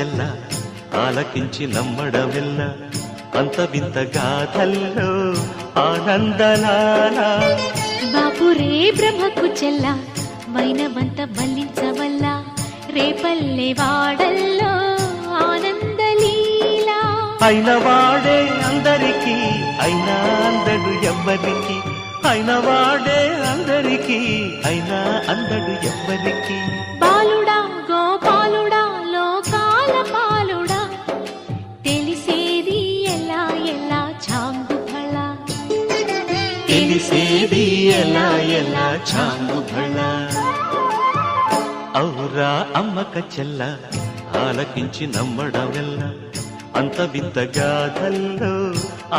చెల్ల ఆలకించి నమ్మడమెల్ల అంత వింత గాథల్లో ఆనందలాల బాపురే బ్రహ్మకు చెల్ల వైనవంత వల్లించవల్ల రేపల్లె వాడల్లో ఆనందలీలా అయిన వాడే అందరికీ అయినా అందడు ఎవ్వరికి అయిన వాడే అందరికీ అయినా అందడు ఎవ్వరికి బాలుడా గోపాలుడా లోకాల పాలుడా తెలిసేది ఎలా ఎలా చాంగుఫళ తెలిసేది ఎలా ఎలా చాంగుఫళ ఔరా అమ్మక చెల్ల ఆలకించి నమ్మడమెల్ల అంత వింత గాథల్లో